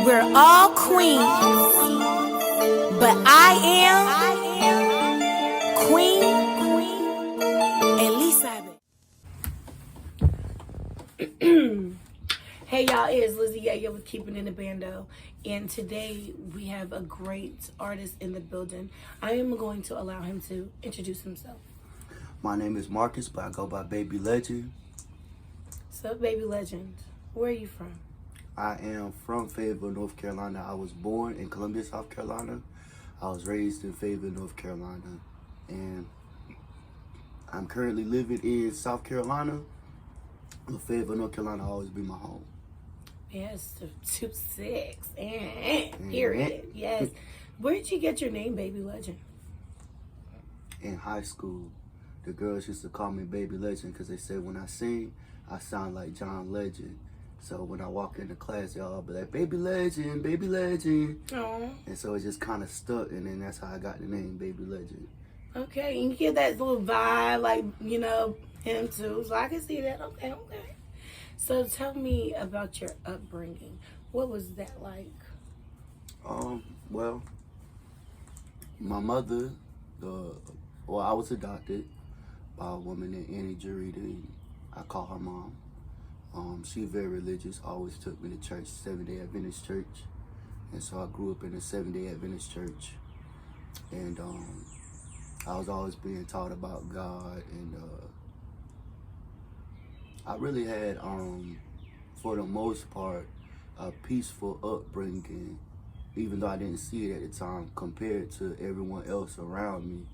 We're all queens, but I am Queen Elizabeth. Hey y'all, it's Lizzie Yayo with Keepin in the Bando, and today we have a great artist in the building. I am going to allow him to introduce himself. My name is Marcus, but I go by Baby Legend. So, Baby Legend, where are you from? I am from Fayetteville, North Carolina. I was born in Columbia, South Carolina. I was raised in Fayetteville, North Carolina. And I'm currently living in South Carolina. But Fayetteville, North Carolina will always be my home. Yes, 2-6. Period. Yes. Where did you get your name, Baby Legend? In high school, the girls used to call me Baby Legend because they said when I sing, I sound like John Legend. So when I walk into class, they all be like, Baby Legend, Baby Legend. Aww. And so it just kind of stuck, and then that's how I got the name Baby Legend. Okay, and you get that little vibe, like, him too. So I can see that. Okay. So tell me about your upbringing. What was that like? Well, my mother, I was adopted by a woman named Annie Jarita. I call her mom. She's very religious, always took me to church, Seventh-day Adventist church. And so I grew up in a Seventh-day Adventist church. And I was always being taught about God. And I really had, for the most part, a peaceful upbringing, even though I didn't see it at the time, compared to everyone else around me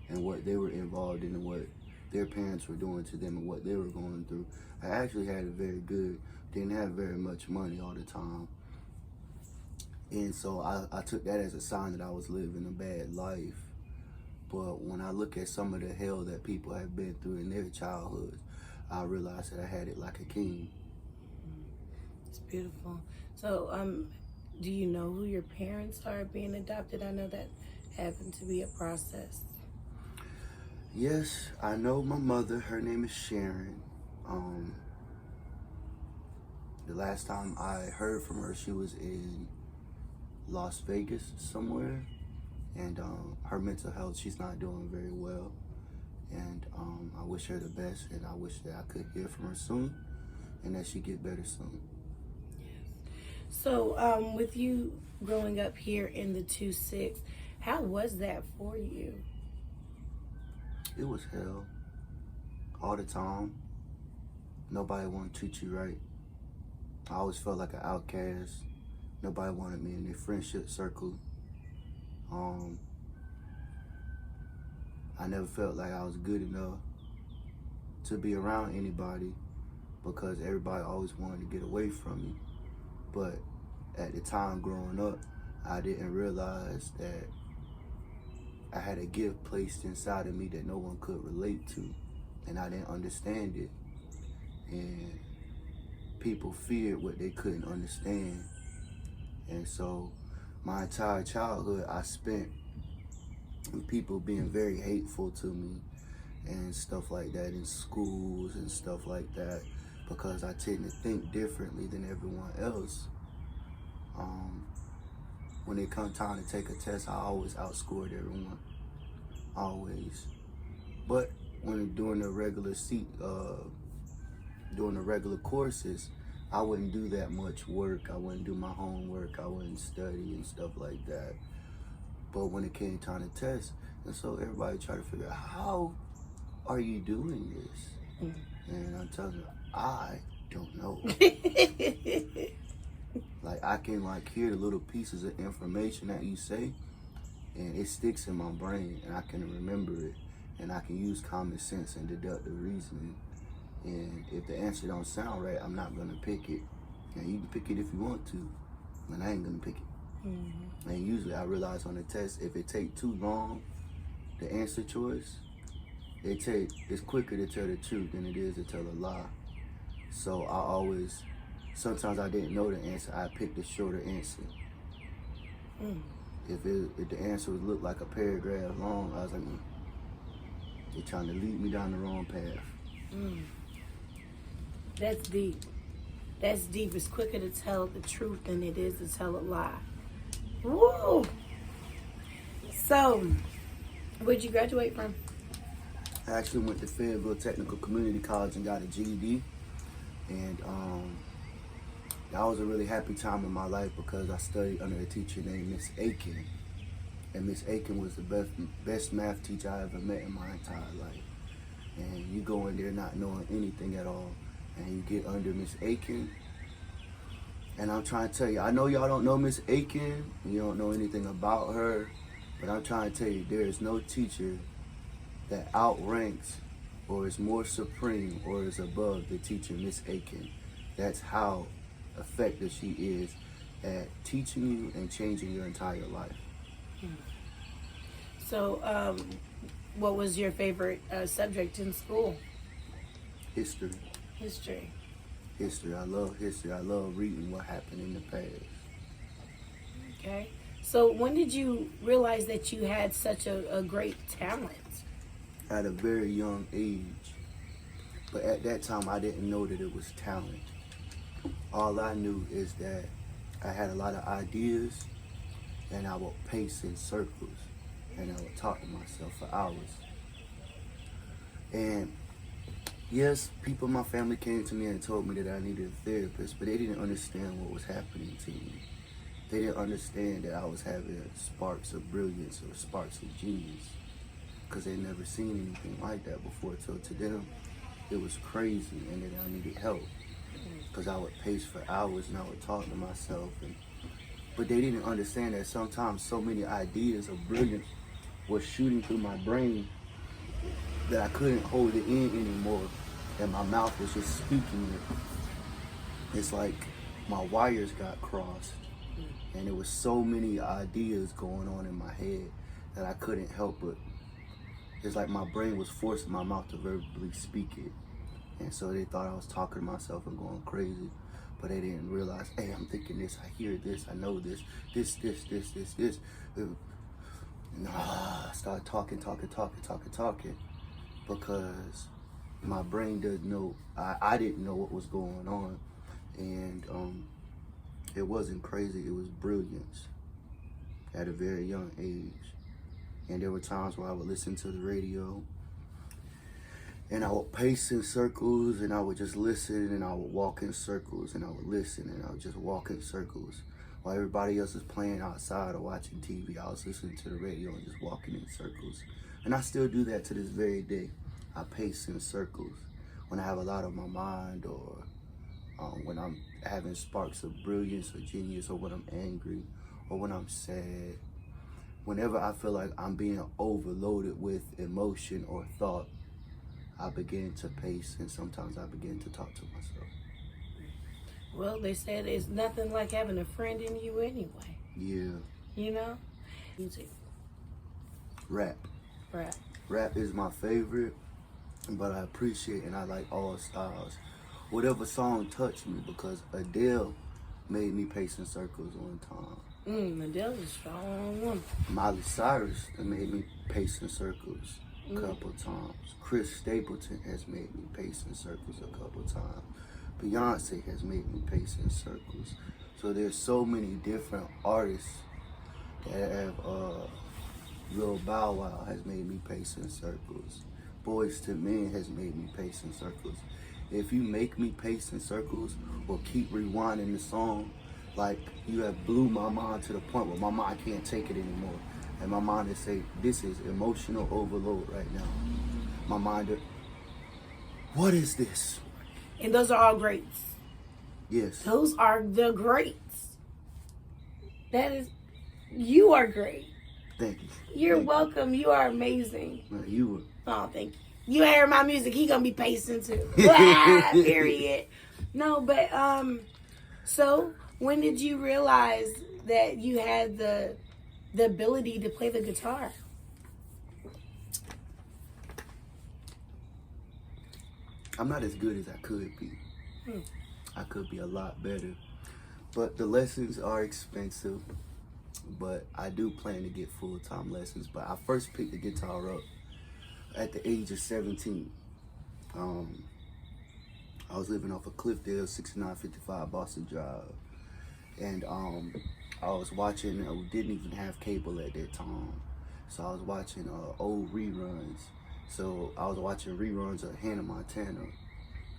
and what they were involved in and what their parents were doing to them and what they were going through. I actually had it very good. Didn't have very much money all the time. And so I took that as a sign that I was living a bad life. But when I look at some of the hell that people have been through in their childhood, I realized that I had it like a king. It's beautiful. So, do you know who your parents are being adopted? I know that happened to be a process. Yes, I know my mother. Her name is Sharon. The last time I heard from her, she was in Las Vegas somewhere, and her mental health, she's not doing very well. And I wish her the best, and I wish that I could hear from her soon, and that she get better soon. Yes. So, with you growing up here in the 2-6, how was that for you? It was hell all the time. Nobody wanted to treat you right. I always felt like an outcast. Nobody wanted me in their friendship circle. I never felt like I was good enough to be around anybody because everybody always wanted to get away from me. But at the time growing up, I didn't realize that I had a gift placed inside of me that no one could relate to, and I didn't understand it. And people feared what they couldn't understand. And so my entire childhood I spent with people being very hateful to me and stuff like that in schools and stuff like that because I tend to think differently than everyone else. When it comes time to take a test, I always outscored everyone, always. But when doing the regular courses, I wouldn't do that much work. I wouldn't do my homework. I wouldn't study and stuff like that. But when it came time to test, and so everybody tried to figure out, how are you doing this? And I'm telling you, I don't know. Like, I can hear the little pieces of information that you say, and it sticks in my brain, and I can remember it, and I can use common sense and deductive reasoning. And if the answer don't sound right, I'm not gonna pick it. And you can pick it if you want to, but I ain't gonna pick it. Mm-hmm. And usually I realize on the test, if it take too long, the answer choice, it's quicker to tell the truth than it is to tell a lie. So sometimes I didn't know the answer, I picked the shorter answer. If the answer would look like a paragraph long, I was like, they're trying to lead me down the wrong path. That's deep. That's deep. It's quicker to tell the truth than it is to tell a lie. Woo! So, where'd you graduate from? I actually went to Fayetteville Technical Community College and got a GED. And that was a really happy time in my life because I studied under a teacher named Miss Aiken. And Miss Aiken was the best math teacher I ever met in my entire life. And you go in there not knowing anything at all, and you get under Miss Aiken. And I'm trying to tell you, I know y'all don't know Miss Aiken, and you don't know anything about her, but I'm trying to tell you, there is no teacher that outranks or is more supreme or is above the teacher, Miss Aiken. That's how effective she is at teaching you and changing your entire life. So, what was your favorite subject in school? History. History. History. I love history. I love reading what happened in the past. Okay. So when did you realize that you had such a great talent? At a very young age. But at that time, I didn't know that it was talent. All I knew is that I had a lot of ideas, and I would pace in circles, and I would talk to myself for hours. And yes, people in my family came to me and told me that I needed a therapist, but they didn't understand what was happening to me. They didn't understand that I was having sparks of brilliance or sparks of genius, because they'd never seen anything like that before. So to them, it was crazy, and that I needed help, because I would pace for hours and I would talk to myself. But they didn't understand that sometimes so many ideas of brilliance were shooting through my brain that I couldn't hold it in anymore, and my mouth was just speaking it. It's like my wires got crossed, and there was so many ideas going on in my head that I couldn't help but. It's like my brain was forcing my mouth to verbally speak it. And so they thought I was talking to myself and going crazy. But they didn't realize, hey, I'm thinking this, I hear this, I know this. And I started talking. Because my brain doesn't know, I didn't know what was going on. And it wasn't crazy, it was brilliance at a very young age. And there were times where I would listen to the radio and I would pace in circles, and I would just listen, and I would walk in circles, and I would listen, and I would just walk in circles. While everybody else is playing outside or watching TV, I was listening to the radio and just walking in circles. And I still do that to this very day. I pace in circles when I have a lot on my mind, or when I'm having sparks of brilliance or genius, or when I'm angry, or when I'm sad. Whenever I feel like I'm being overloaded with emotion or thought, I begin to pace, and sometimes I begin to talk to myself. Well, they said it's nothing like having a friend in you anyway. Yeah. You know? Music. Rap. Rap is my favorite, but I appreciate and I like all styles. Whatever song touched me, because Adele made me pace in circles one time. Adele's a strong woman. Miley Cyrus made me pace in circles a couple times. Chris Stapleton has made me pace in circles a couple times. Beyonce has made me pace in circles. So there's so many different artists that have, Lil Bow Wow has made me pace in circles. Boyz II Men has made me pace in circles. If you make me pace in circles or keep rewinding the song, like you have blew my mind to the point where my mind can't take it anymore. And my mind is saying, this is emotional overload right now. My mind, what is this? And those are all greats. Yes. Those are the greats. That is, you are great. Thank you. You're welcome. You are amazing. No, you were. Oh, thank you. You hear my music, he gonna be pacing too. Period. No, but so when did you realize that you had the ability to play the guitar? I'm not as good as I could be. I could be a lot better. But the lessons are expensive. But I do plan to get full-time lessons. But I first picked the guitar up at the age of 17. I was living off of Cliffdale, 6955 Boston Drive. And I was watching, we didn't even have cable at that time. So I was watching old reruns. So I was watching reruns of Hannah Montana,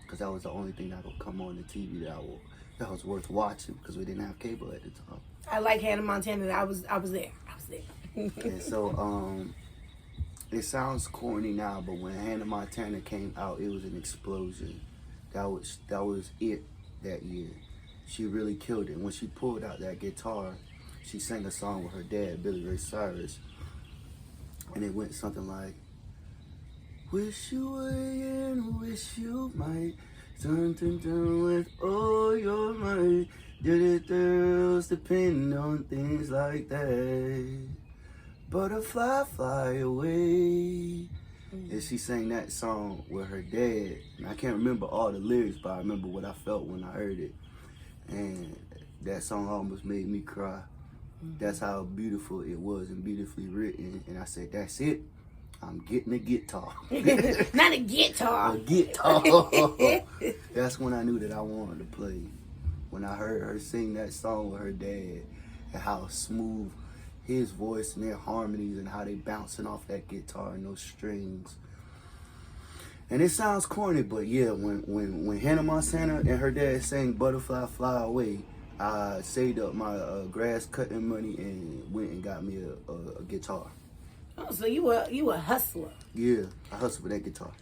because that was the only thing that would come on the TV that was worth watching, because we didn't have cable at the time. I like Hannah Montana. I was there. And so it sounds corny now, but when Hannah Montana came out, it was an explosion. That was it that year. She really killed it. When she pulled out that guitar, she sang a song with her dad, Billy Ray Cyrus, and it went something like, wish you would and wish you might, dun dun dun with all your might, did it girls depend on things like that, butterfly fly away. And she sang that song with her dad. And I can't remember all the lyrics, but I remember what I felt when I heard it. And that song almost made me cry. That's how beautiful it was and beautifully written. And I said, that's it. I'm getting a guitar. Not a guitar. A guitar. That's when I knew that I wanted to play. When I heard her sing that song with her dad, and how smooth his voice and their harmonies and how they bouncing off that guitar and those strings. And it sounds corny, but yeah, when Hannah Montana and her dad sang Butterfly Fly Away, I saved up my grass cutting money and went and got me a guitar. Oh, so you a hustler. Yeah, I hustled with that guitar.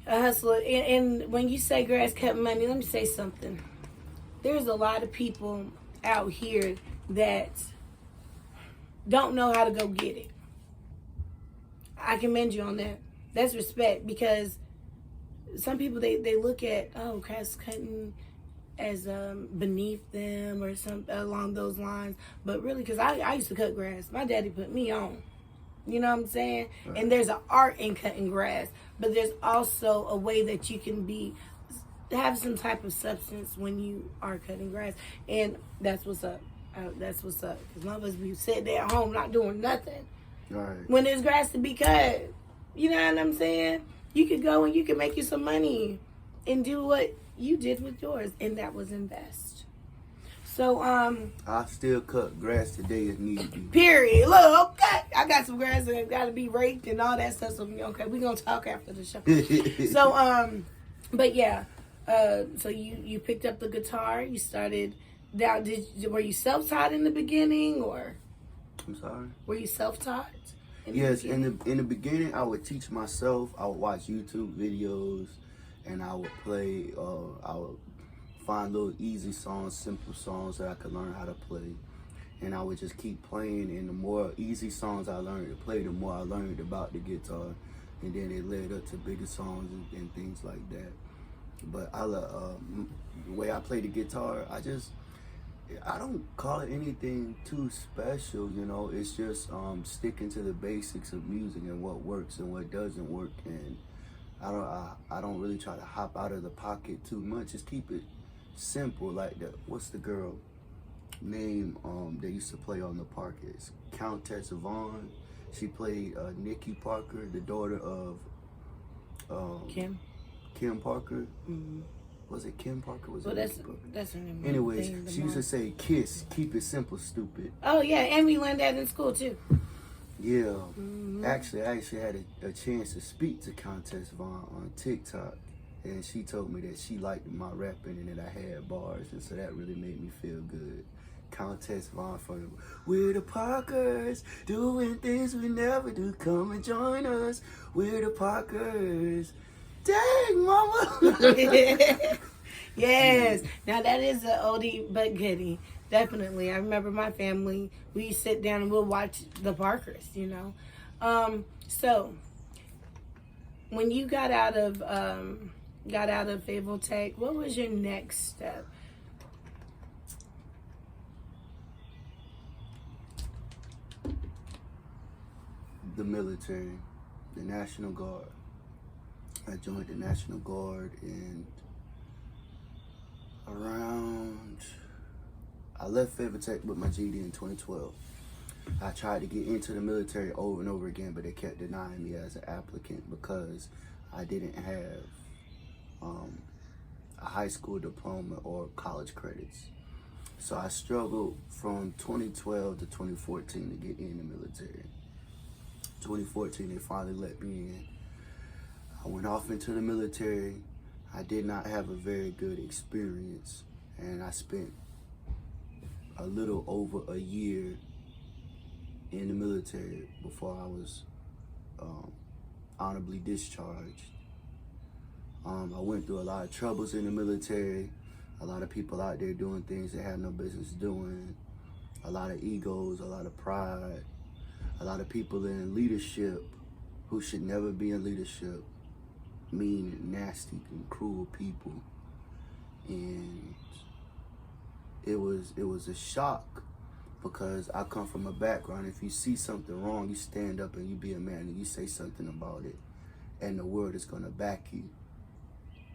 A hustler. And when you say grass cut money, let me say something. There's a lot of people out here that don't know how to go get it. I commend you on that. That's respect, because some people they look at grass cutting as beneath them or something along those lines. But really, because I used to cut grass. My daddy put me on. You know what I'm saying? Right. And there's an art in cutting grass, but there's also a way that you can have some type of substance when you are cutting grass, and that's what's up. That's what's up. Because none of us be sitting there at home not doing nothing. Right. When there's grass to be cut, you know what I'm saying? You could go and you could make you some money and do what you did with yours, and that was invest. So I still cut grass today if need be. Period. Look, okay, I got some grass that got to be raked and all that stuff. So okay, we're gonna talk after the show. So but yeah, so you picked up the guitar. You started down. Were you self-taught in the beginning, or? I'm sorry. Were you self-taught? Yes, in the beginning, I would teach myself. I would watch YouTube videos, and I would play. I would find little easy songs, simple songs that I could learn how to play, and I would just keep playing. And the more easy songs I learned to play, the more I learned about the guitar, and then it led up to bigger songs and things like that. But I love the way I play the guitar. I don't call it anything too special, you know. It's just sticking to the basics of music and what works and what doesn't work. And I don't really try to hop out of the pocket too much. Just keep it simple. Like what's the girl name they used to play on the Parkers? Countess Vaughn. She played Nikki Parker, the daughter of Kim Parker. Mm-hmm. Was it Kim Parker? That's her name. Anyways, she used to say, "Kiss, keep it simple, stupid." Oh yeah, and we learned that in school too. Yeah, Actually, I had a chance to speak to Countess Vaughn on TikTok, and she told me that she liked my rapping and that I had bars, and so that really made me feel good. Countess Vaughn from We're the Parkers, doing things we never do. Come and join us. We're the Parkers. Dang, mama. Yes. Now that is an oldie but goodie. Definitely. I remember my family, we sit down and we'll watch the Parkers, you know. So when you got out of Fayetteville Tech, what was your next step? The military, the National Guard. I joined the National Guard I left Fayetteville Tech with my GED in 2012. I tried to get into the military over and over again, but they kept denying me as an applicant because I didn't have a high school diploma or college credits. So I struggled from 2012 to 2014 to get in the military. 2014, they finally let me in. I went off into the military. I did not have a very good experience, and I spent a little over a year in the military before I was honorably discharged. I went through a lot of troubles in the military, a lot of people out there doing things they have no business doing, a lot of egos, a lot of pride, a lot of people in leadership who should never be in leadership, mean, nasty, and cruel people. And it was a shock because I come from a background, if you see something wrong, you stand up and you be a man and you say something about it, and the world is gonna back you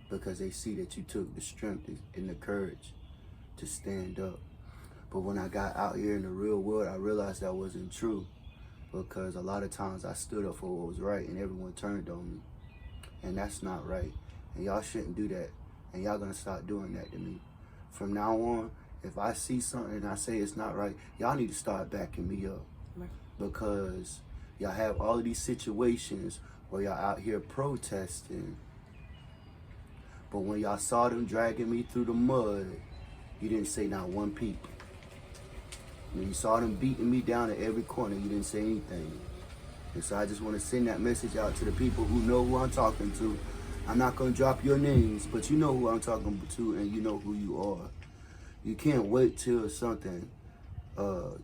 because they see that you took the strength and the courage to stand up. But when I got out here in the real world, I realized that wasn't true, because a lot of times I stood up for what was right and everyone turned on me. And that's not right. And y'all shouldn't do that. And y'all gonna start doing that to me. From now on, if I see something and I say it's not right, y'all need to start backing me up. Right. Because y'all have all of these situations where y'all out here protesting, but when y'all saw them dragging me through the mud, you didn't say not one peep. When you saw them beating me down at every corner, you didn't say anything. And so I just want to send that message out to the people who know who I'm talking to. I'm not going to drop your names, but you know who I'm talking to and you know who you are. You can't wait till something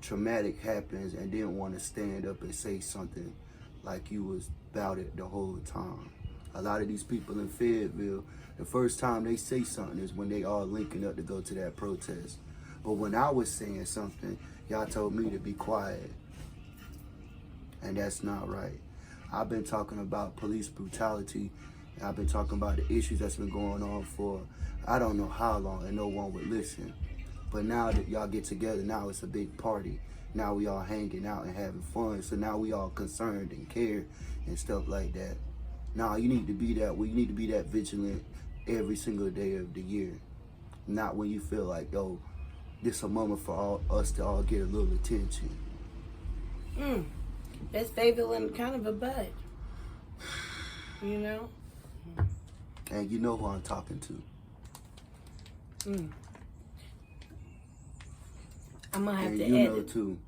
traumatic happens and then want to stand up and say something like you was about it the whole time. A lot of these people in Fayetteville, the first time they say something is when they all linking up to go to that protest. But when I was saying something, y'all told me to be quiet. And that's not right. I've been talking about police brutality. And I've been talking about the issues that's been going on for I don't know how long, and no one would listen. But now that y'all get together, now it's a big party. Now we all hanging out and having fun. So now we all concerned and care and stuff like that. Now you need to be that way. You need to be that vigilant every single day of the year. Not when you feel like, yo, this is a moment for us to all get a little attention. That's Fayetteville in kind of a bud. You know? And you know who I'm talking to. I'm gonna have and to you edit. know too.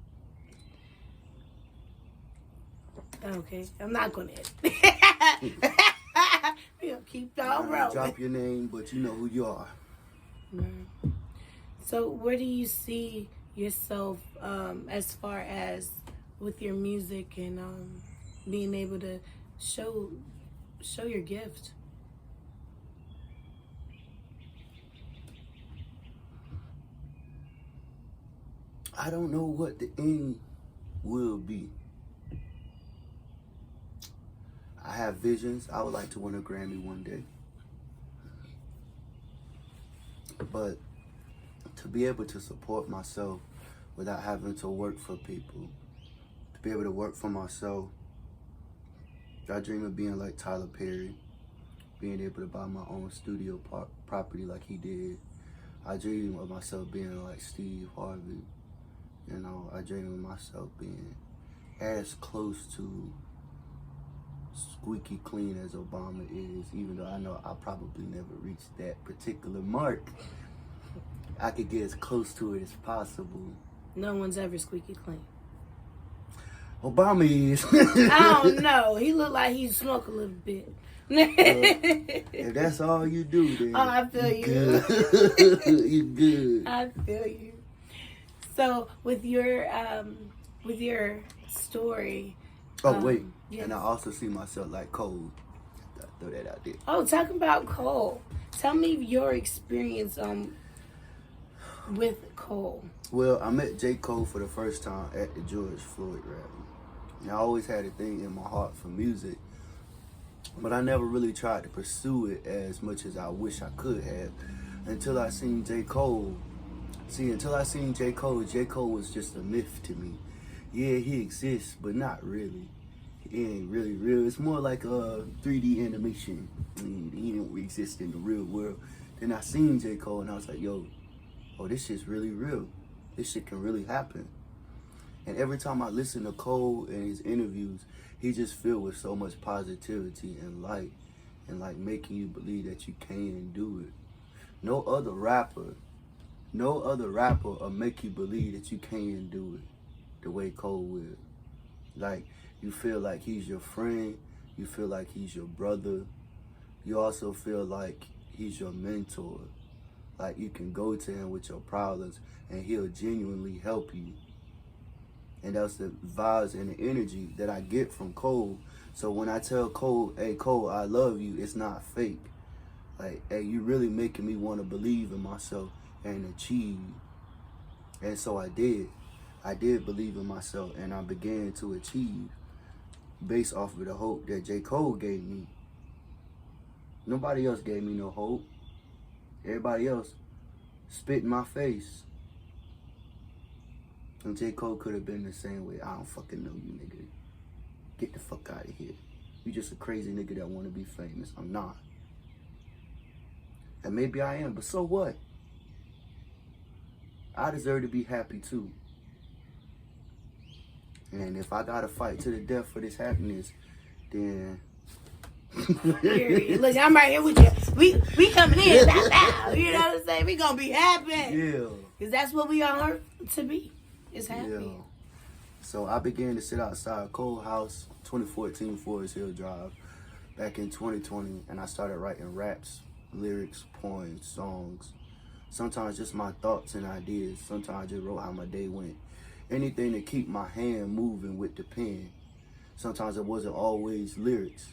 Okay, I'm not gonna edit. We'll keep on rolling. Drop your name, but you know who you are. So where do you see yourself as far as with your music and being able to show your gift? I don't know what the end will be. I have visions. I would like to win a Grammy one day. But to be able to support myself without having to work for people, to be able to work for myself, I dream of being like Tyler Perry, being able to buy my own studio property like he did. I dream of myself being like Steve Harvey. You know, I dream of myself being as close to squeaky clean as Obama is, even though I know I probably never reached that particular mark. I could get as close to it as possible. No one's ever squeaky clean. Obama is. I don't know. He look like he smoke a little bit. If that's all you do, then I feel you. Good. You good. I feel you. So with your story. Oh wait, yes. And I also see myself like Cole. Throw that out there. Oh, talking about Cole. Tell me your experience with Cole. Well, I met J. Cole for the first time at the George Floyd rally. And I always had a thing in my heart for music, but I never really tried to pursue it as much as I wish I could have until I seen J. Cole. Until I seen J. Cole was just a myth to me. Yeah, he exists, but not really. He ain't really real. It's more like a 3D animation. I mean, he don't exist in the real world. Then I seen J. Cole and I was like, yo, oh, this shit's really real. This shit can really happen. And every time I listen to Cole and his interviews, he just filled with so much positivity and light and like making you believe that you can do it. No other rapper will make you believe that you can do it the way Cole will. Like, you feel like he's your friend, you feel like he's your brother, you also feel like he's your mentor. Like, you can go to him with your problems and he'll genuinely help you. And that's the vibes and the energy that I get from Cole. So when I tell Cole, hey Cole, I love you, it's not fake. Like, hey, you really making me want to believe in myself and achieve. And so I did. I did believe in myself and I began to achieve based off of the hope that J. Cole gave me. Nobody else gave me no hope. Everybody else spit in my face. And J. Cole could have been the same way. I don't fucking know you, nigga. Get the fuck out of here. You just a crazy nigga that want to be famous. I'm not. And maybe I am, but so what? I deserve to be happy too. And if I gotta fight to the death for this happiness, then... Look, I'm right here with you. We coming in now. You know what I'm saying? We gonna be happy. Yeah. Because that's what we are learned to be. Is happy. Yeah. So I began to sit outside Cole House, 2014 Forest Hill Drive, back in 2020, and I started writing raps, lyrics, poems, songs. Sometimes just my thoughts and ideas. Sometimes I just wrote how my day went. Anything to keep my hand moving with the pen. Sometimes it wasn't always lyrics.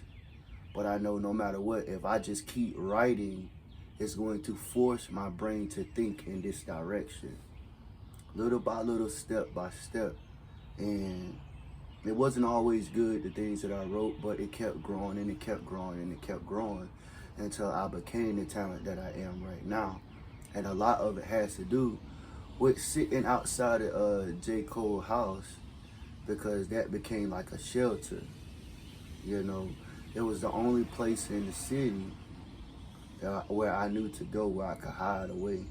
But I know no matter what, if I just keep writing, it's going to force my brain to think in this direction. Little by little, step by step. And it wasn't always good, the things that I wrote, but it kept growing and it kept growing and it kept growing until I became the talent that I am right now. And a lot of it has to do with sitting outside of J. Cole house, because that became like a shelter. You know, it was the only place in the city where I knew to go, where I could hide away,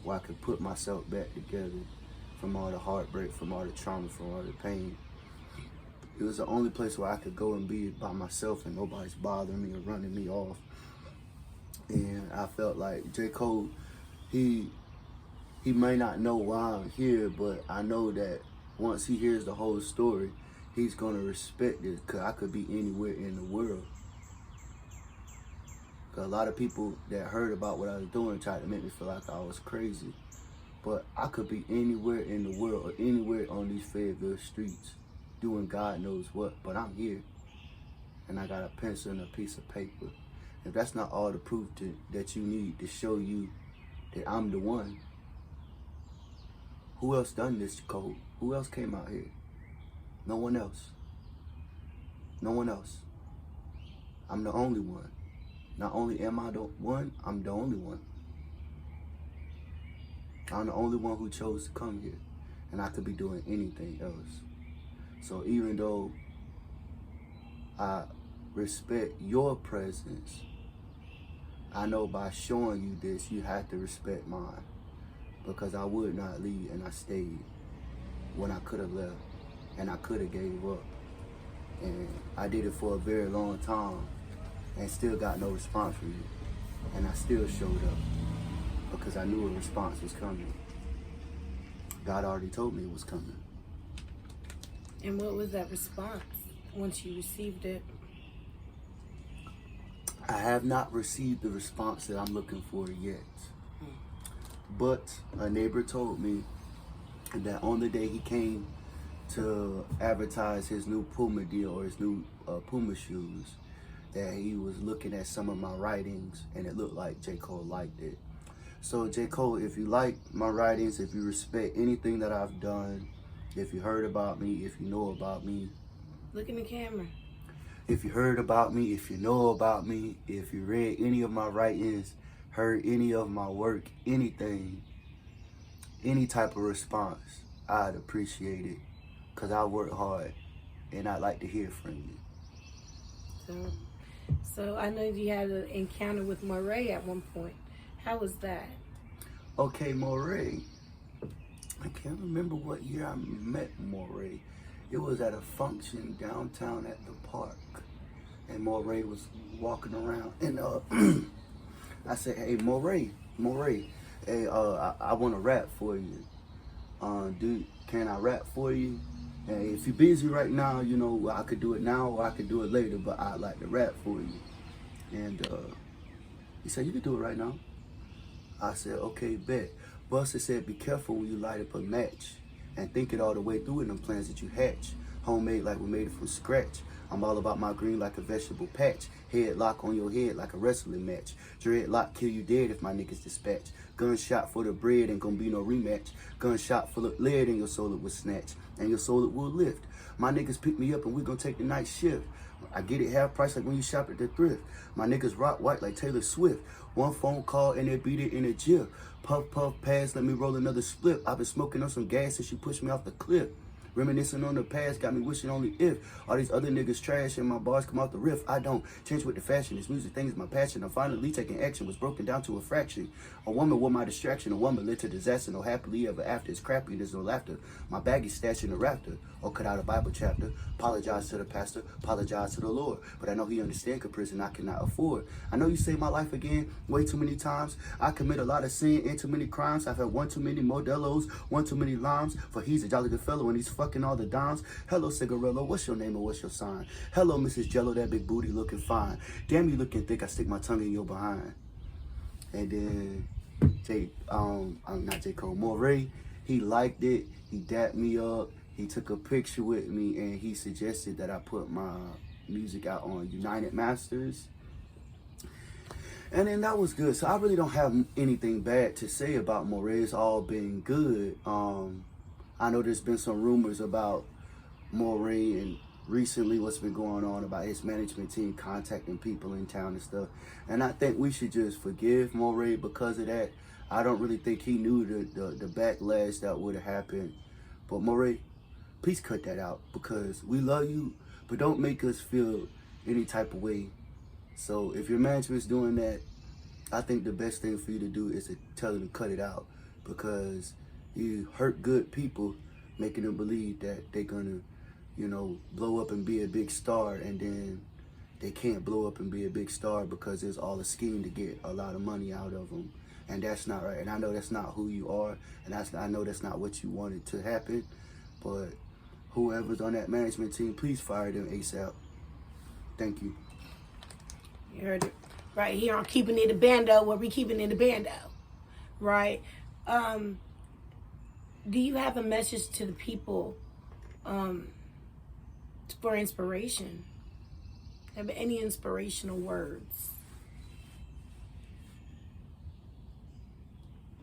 where I could put myself back together from all the heartbreak, from all the trauma, from all the pain. It was the only place where I could go and be by myself and nobody's bothering me or running me off. And I felt like J. Cole, he may not know why I'm here, but I know that once he hears the whole story, he's gonna respect it, because I could be anywhere in the world. Because a lot of people that heard about what I was doing tried to make me feel like I was crazy. But I could be anywhere in the world or anywhere on these Fayetteville streets doing God knows what, but I'm here. And I got a pencil and a piece of paper. If that's not all the proof that you need to show you that I'm the one, who else done this, Cole? Who else came out here? No one else. No one else. I'm the only one. Not only am I the one, I'm the only one. I'm the only one who chose to come here, and I could be doing anything else. So even though I respect your presence, I know by showing you this, you have to respect mine, because I would not leave, and I stayed when I could have left, and I could have gave up. And I did it for a very long time and still got no response from you. And I still showed up because I knew a response was coming. God already told me it was coming. And what was that response once you received it? I have not received the response that I'm looking for yet. But a neighbor told me that on the day he came to advertise his new Puma deal, or his new Puma shoes, that he was looking at some of my writings and it looked like J. Cole liked it. So J. Cole, if you like my writings, if you respect anything that I've done, if you heard about me, if you know about me. Look in the camera. If you heard about me, if you know about me, if you read any of my writings, heard any of my work, anything, any type of response, I'd appreciate it, because I work hard and I'd like to hear from you. So I know you had an encounter with Murray at one point. How was that? Okay, Moray. I can't remember what year I met Moray. It was at a function downtown at the park. And Moray was walking around. And I said, hey, Moray, hey, I want to rap for you. Dude, can I rap for you? Hey, if you're busy right now, you know, I could do it now or I could do it later, but I'd like to rap for you. And he said, you can do it right now. I said, okay, bet. Buster said, be careful when you light up a match and think it all the way through in them plans that you hatch. Homemade like we made it from scratch. I'm all about my green like a vegetable patch. Headlock on your head like a wrestling match. Dreadlock kill you dead if my niggas dispatch. Gunshot for the bread ain't gonna be no rematch. Gunshot full of lead and your soul it will snatch. And your soul it will lift. My niggas pick me up and we gonna take the night shift. I get it half price like when you shop at the thrift. My niggas rock white like Taylor Swift. One phone call and they beat it in a gif. Puff, puff, pass, let me roll another split. I've been smoking on some gas since she pushed me off the cliff. Reminiscing on the past, got me wishing only if all these other niggas trash and my bars come out the riff. I don't change with the fashion. This music thing is my passion. I'm finally taking action. Was broken down to a fraction. A woman was my distraction. A woman led to disaster. No happily ever after. It's crappy. There's no laughter. My bag is stashed in the rafter. Or cut out a Bible chapter. Apologize to the pastor. Apologize to the Lord. But I know he understands a prison I cannot afford. I know you saved my life again way too many times. I commit a lot of sin and too many crimes. I've had one too many Modelos, one too many limes. For he's a jolly good fellow and he's fucking all the dimes. Hello, Cigarello, what's your name or what's your sign? Hello, Mrs. Jello, that big booty looking fine. Damn, you looking thick, I stick my tongue in your behind. And then not J. Cole, Moray, he liked it, he dapped me up, he took a picture with me, and he suggested that I put my music out on United Masters. And then that was good. So I really don't have anything bad to say about Moray. It's all been good. I know there's been some rumors about Moray and recently what's been going on about his management team contacting people in town and stuff. And I think we should just forgive Moray because of that. I don't really think he knew the backlash that would have happened. But Moray, please cut that out because we love you, but don't make us feel any type of way. So if your management's doing that, I think the best thing for you to do is to tell them to cut it out because you hurt good people, making them believe that they're gonna, you know, blow up and be a big star, and then they can't blow up and be a big star because there's all a scheme to get a lot of money out of them. And that's not right. And I know that's not who you are, and I know that's not what you wanted to happen. But whoever's on that management team, please fire them ASAP. Thank you. You heard it right here on Keepin' in the Bando, where we keeping in the Bando, right? Do you have a message to the people for inspiration? Have any inspirational words?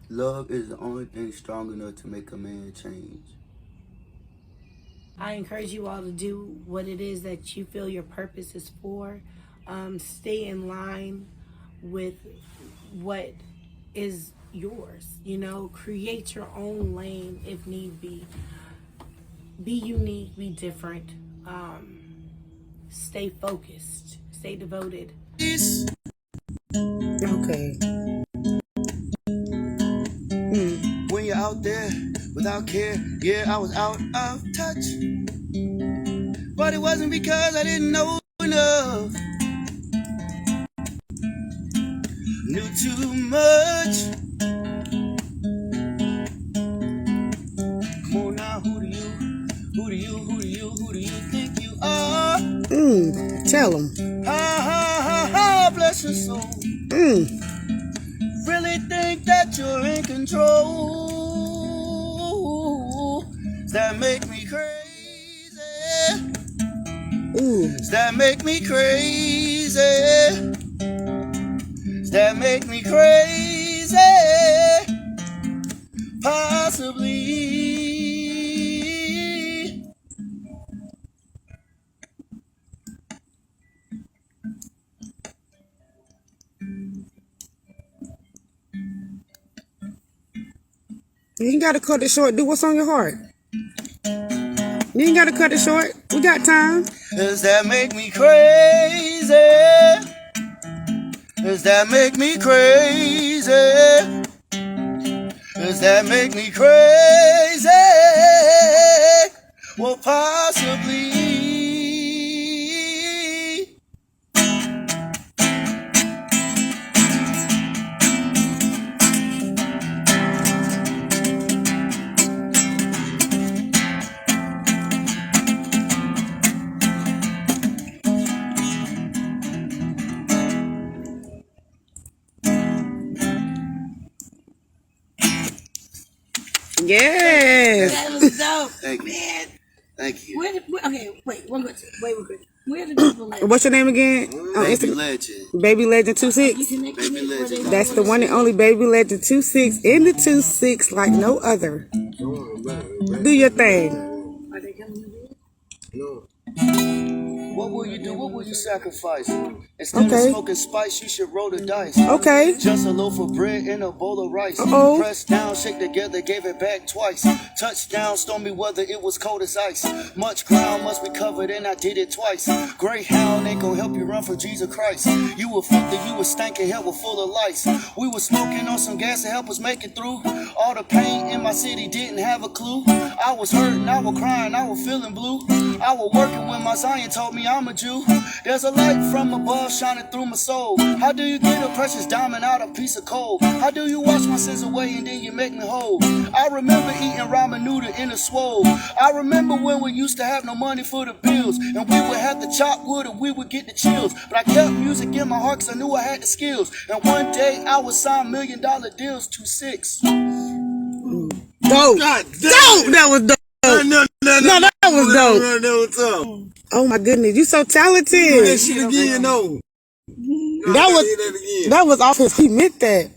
Love is the only thing strong enough to make a man change. I encourage you all to do what it is that you feel your purpose is for. Stay in line with what is yours. You know, create your own lane if need be. Be unique, be different. Stay focused, stay devoted. Okay. When you're out there without care, yeah, I was out of touch. But it wasn't because I didn't know enough. Knew too much. Come on now, who do you think you are? Tell him. Bless your soul. Really think that you're in control. That make me crazy. That make me crazy. That make me crazy. Possibly. You ain't gotta cut it short. Do what's on your heart. You ain't gotta cut it short. We got time. Does that make me crazy? Does that make me crazy? Does that make me crazy? Well, possibly. Yes. That was dope. Thank you. Man. Thank you. Okay, wait, one good. Wait, we're good. Where the people at? What's your name again? Baby Legend. Baby Legend 26. You connected Baby me where they Legend. That's the one and only Baby Legend 26 in the 26 like no other. Do your thing. Are they coming to do? What will you do? What will you sacrifice? Instead of smoking spice, you should roll the dice. Okay. Just a loaf of bread and a bowl of rice. Uh-oh. Press down, shake together, gave it back twice. Touchdown, stormy weather, it was cold as ice. Much ground must be covered, and I did it twice. Greyhound ain't gonna help you run from Jesus Christ. You were filthy, you were stinking, hell was full of lice. We were smoking on some gas to help us make it through. All the pain in my city didn't have a clue. I was hurting, I was crying, I was feeling blue. I was working when my Zion told me I'm a Jew. There's a light from above shining through my soul. How do you get a precious diamond out of a piece of coal? How do you wash my sins away and then you make me whole? I remember eating ramen noodle in a swole. I remember when we used to have no money for the bills, and we would have to chop wood and we would get the chills. But I kept music in my heart cause I knew I had the skills. And one day I would sign $1 million deals to 6. Dope. God, dope. That was dope. No, that was dope. Oh my goodness, you so talented. That shit again, no. That was off his. He meant that.